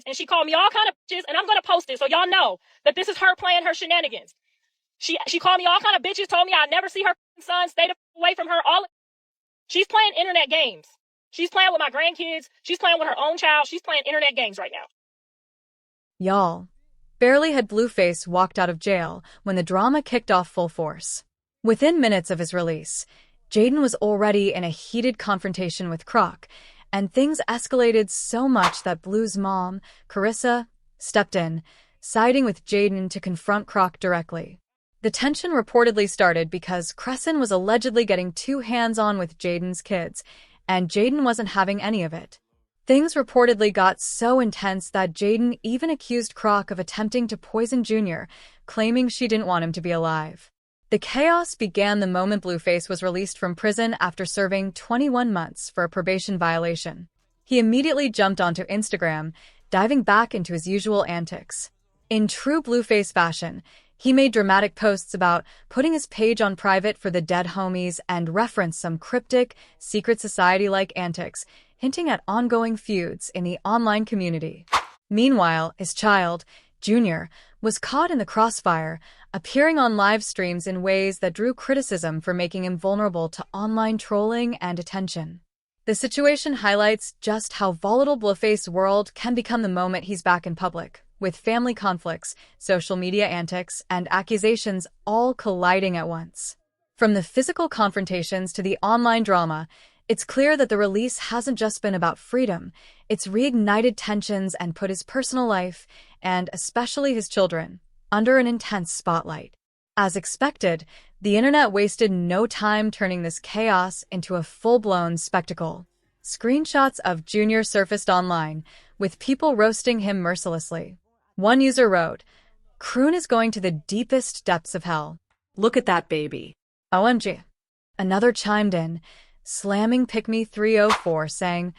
and she called me all kind of bitches, and I'm going to post it so y'all know that this is her playing her shenanigans. She called me all kind of bitches, told me I'd never see her son, stay the away from her. She's playing internet games. She's playing with my grandkids. She's playing with her own child. She's playing internet games right now. Y'all, barely had Blueface walked out of jail when the drama kicked off full force. Within minutes of his release, Jaidyn was already in a heated confrontation with Croc, and things escalated so much that Blue's mom, Karlissa, stepped in, siding with Jaidyn to confront Croc directly. The tension reportedly started because Chrisean was allegedly getting too hands-on with Jaidyn's kids, and Jaidyn wasn't having any of it. Things reportedly got so intense that Jaidyn even accused Croc of attempting to poison Junior, claiming she didn't want him to be alive. The chaos began the moment Blueface was released from prison after serving 21 months for a probation violation. He immediately jumped onto Instagram, diving back into his usual antics. In true Blueface fashion, he made dramatic posts about putting his page on private for the dead homies and referenced some cryptic, secret society-like antics, hinting at ongoing feuds in the online community. Meanwhile, his child, Junior, was caught in the crossfire, appearing on live streams in ways that drew criticism for making him vulnerable to online trolling and attention. The situation highlights just how volatile Blueface's world can become the moment he's back in public, with family conflicts, social media antics, and accusations all colliding at once. From the physical confrontations to the online drama, it's clear that the release hasn't just been about freedom, it's reignited tensions and put his personal life, and especially his children, under an intense spotlight. As expected, the internet wasted no time turning this chaos into a full-blown spectacle. Screenshots of Junior surfaced online, with people roasting him mercilessly. One user wrote, "Croon is going to the deepest depths of hell. Look at that baby. OMG." Another chimed in, slamming Pickme 304, saying,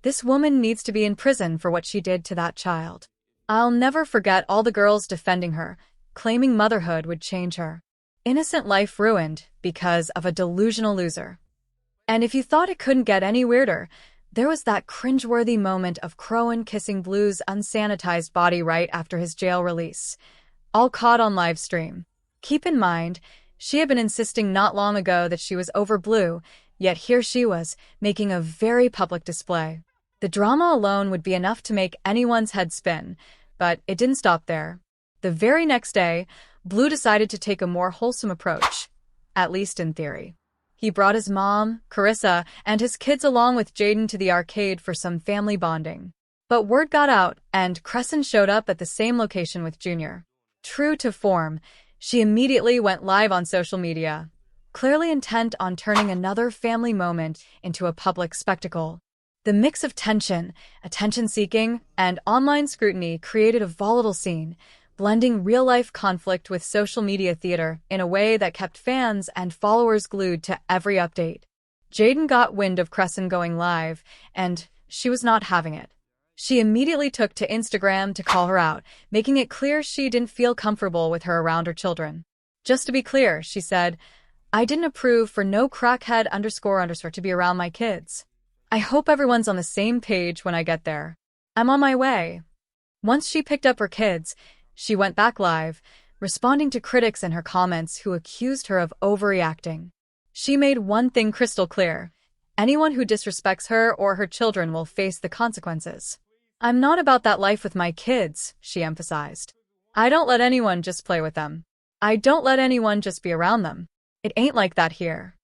"This woman needs to be in prison for what she did to that child." I'll never forget all the girls defending her, claiming motherhood would change her. Innocent life ruined because of a delusional loser. And if you thought it couldn't get any weirder, there was that cringeworthy moment of Crowan kissing Blue's unsanitized body right after his jail release, all caught on live stream. Keep in mind, she had been insisting not long ago that she was over Blue, yet here she was, making a very public display. The drama alone would be enough to make anyone's head spin, but it didn't stop there. The very next day, Blue decided to take a more wholesome approach, at least in theory. He brought his mom, Karlissa, and his kids along with Jaidyn to the arcade for some family bonding. But word got out, and Chrisean showed up at the same location with Junior. True to form, she immediately went live on social media, clearly intent on turning another family moment into a public spectacle. The mix of tension, attention-seeking, and online scrutiny created a volatile scene, blending real-life conflict with social media theater in a way that kept fans and followers glued to every update. Jaidyn got wind of Chrisean going live, and she was not having it. She immediately took to Instagram to call her out, making it clear she didn't feel comfortable with her around her children. "Just to be clear," she said, "I didn't approve for no crackhead __ to be around my kids. I hope everyone's on the same page when I get there. I'm on my way." Once she picked up her kids, she went back live, responding to critics in her comments who accused her of overreacting. She made one thing crystal clear: anyone who disrespects her or her children will face the consequences. "I'm not about that life with my kids," she emphasized. "I don't let anyone just play with them. I don't let anyone just be around them. It ain't like that here."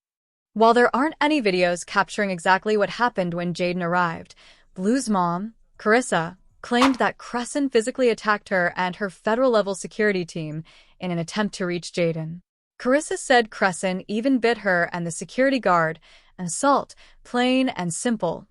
While there aren't any videos capturing exactly what happened when Jaidyn arrived, Blue's mom, Karlissa, claimed that Chrisean physically attacked her and her federal-level security team in an attempt to reach Jaidyn. Karlissa said Chrisean even bit her and the security guard, an assault, plain and simple,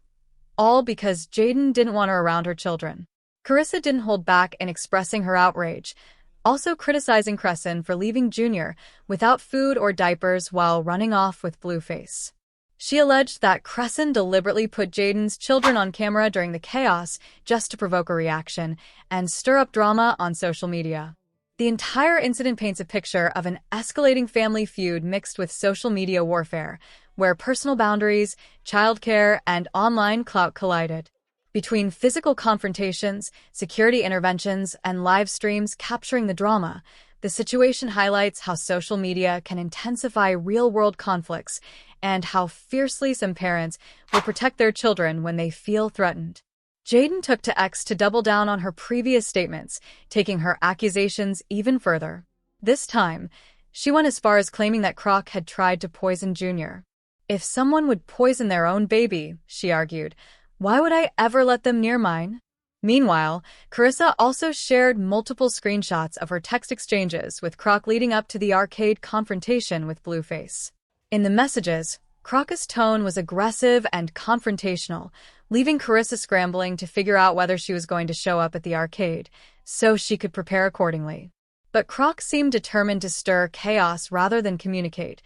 all because Jaidyn didn't want her around her children. Karlissa didn't hold back in expressing her outrage, also criticizing Chrisean for leaving Junior without food or diapers while running off with Blueface. She alleged that Chrisean deliberately put Jaidyn's children on camera during the chaos just to provoke a reaction and stir up drama on social media. The entire incident paints a picture of an escalating family feud mixed with social media warfare, where personal boundaries, childcare, and online clout collided. Between physical confrontations, security interventions, and live streams capturing the drama, the situation highlights how social media can intensify real-world conflicts and how fiercely some parents will protect their children when they feel threatened. Jaidyn took to X to double down on her previous statements, taking her accusations even further. This time, she went as far as claiming that Croc had tried to poison Junior. If someone would poison their own baby, she argued, why would I ever let them near mine? Meanwhile, Karlissa also shared multiple screenshots of her text exchanges with Croc leading up to the arcade confrontation with Blueface. In the messages, Croc's tone was aggressive and confrontational, leaving Karlissa scrambling to figure out whether she was going to show up at the arcade, so she could prepare accordingly. But Croc seemed determined to stir chaos rather than communicate.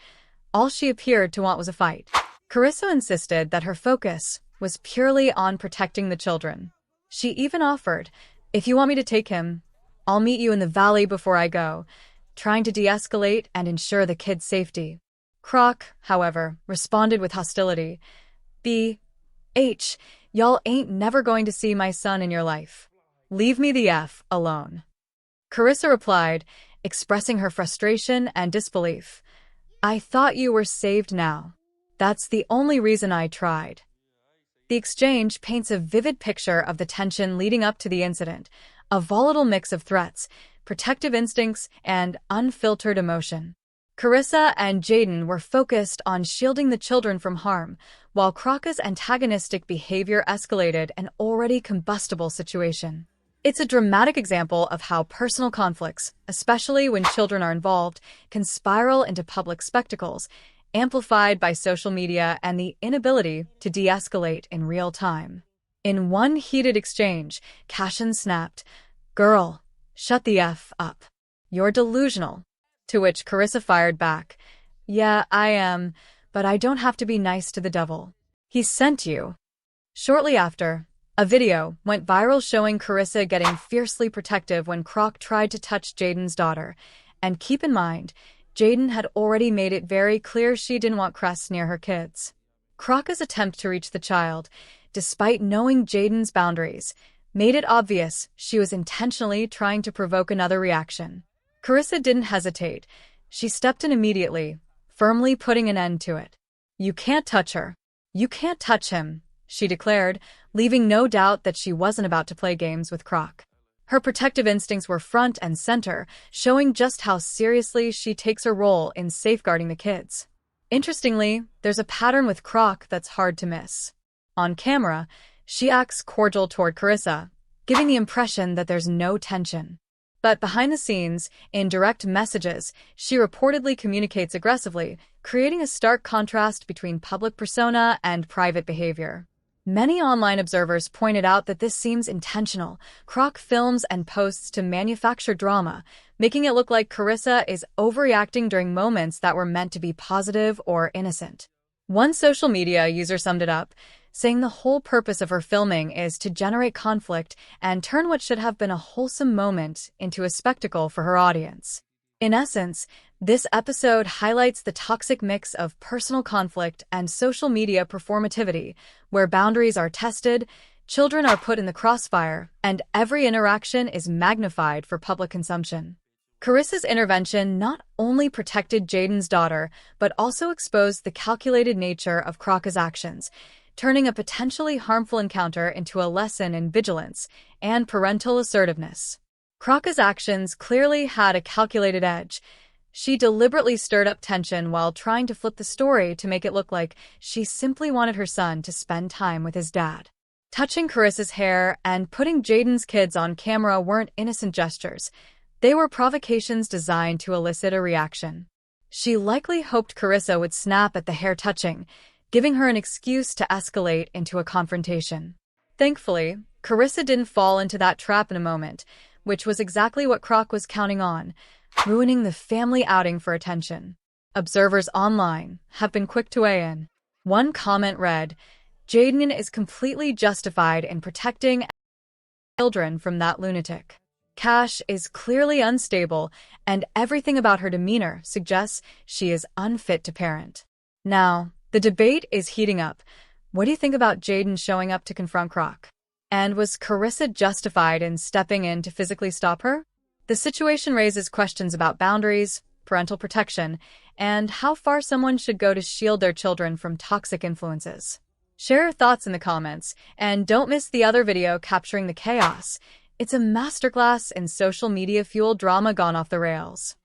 All she appeared to want was a fight. Karlissa insisted that her focus was purely on protecting the children. She even offered, if you want me to take him, I'll meet you in the valley before I go, trying to de-escalate and ensure the kid's safety. Croc, however, responded with hostility. B.H., y'all ain't never going to see my son in your life. Leave me the F alone. Karlissa replied, expressing her frustration and disbelief. I thought you were saved now. That's the only reason I tried. The exchange paints a vivid picture of the tension leading up to the incident, a volatile mix of threats, protective instincts, and unfiltered emotion. Karlissa and Jaidyn were focused on shielding the children from harm, while Croc's antagonistic behavior escalated an already combustible situation. It's a dramatic example of how personal conflicts, especially when children are involved, can spiral into public spectacles, amplified by social media and the inability to de-escalate in real time. In one heated exchange, Chrisean snapped, "Girl, shut the F up. You're delusional." To which Karlissa fired back, "Yeah, I am, but I don't have to be nice to the devil. He sent you." Shortly after, a video went viral showing Karlissa getting fiercely protective when Croc tried to touch Jaidyn's daughter. And keep in mind, Jaidyn had already made it very clear she didn't want Cress near her kids. Croc's attempt to reach the child, despite knowing Jaidyn's boundaries, made it obvious she was intentionally trying to provoke another reaction. Karlissa didn't hesitate. She stepped in immediately, firmly putting an end to it. "You can't touch her. You can't touch him," she declared, leaving no doubt that she wasn't about to play games with Croc. Her protective instincts were front and center, showing just how seriously she takes her role in safeguarding the kids. Interestingly, there's a pattern with Croc that's hard to miss. On camera, she acts cordial toward Karlissa, giving the impression that there's no tension. But behind the scenes, in direct messages, she reportedly communicates aggressively, creating a stark contrast between public persona and private behavior. Many online observers pointed out that this seems intentional. Croc films and posts to manufacture drama, making it look like Karlissa is overreacting during moments that were meant to be positive or innocent. One social media user summed it up, saying the whole purpose of her filming is to generate conflict and turn what should have been a wholesome moment into a spectacle for her audience. In essence, this episode highlights the toxic mix of personal conflict and social media performativity, where boundaries are tested, children are put in the crossfire, and every interaction is magnified for public consumption. Karlissa's intervention not only protected Jaidyn's daughter, but also exposed the calculated nature of Croc's actions, turning a potentially harmful encounter into a lesson in vigilance and parental assertiveness. Croc's actions clearly had a calculated edge. She deliberately stirred up tension while trying to flip the story to make it look like she simply wanted her son to spend time with his dad. Touching Karlissa's hair and putting Jaidyn's kids on camera weren't innocent gestures. They were provocations designed to elicit a reaction. She likely hoped Karlissa would snap at the hair touching, giving her an excuse to escalate into a confrontation. Thankfully, Karlissa didn't fall into that trap in a moment, which was exactly what Croc was counting on, ruining the family outing for attention. Observers online have been quick to weigh in. One comment read, "Jaidyn is completely justified in protecting children from that lunatic. Cash is clearly unstable, and everything about her demeanor suggests she is unfit to parent." Now, the debate is heating up. What do you think about Jaidyn showing up to confront Croc? And was Karlissa justified in stepping in to physically stop her? The situation raises questions about boundaries, parental protection, and how far someone should go to shield their children from toxic influences. Share your thoughts in the comments, and don't miss the other video capturing the chaos. It's a masterclass in social media-fueled drama gone off the rails.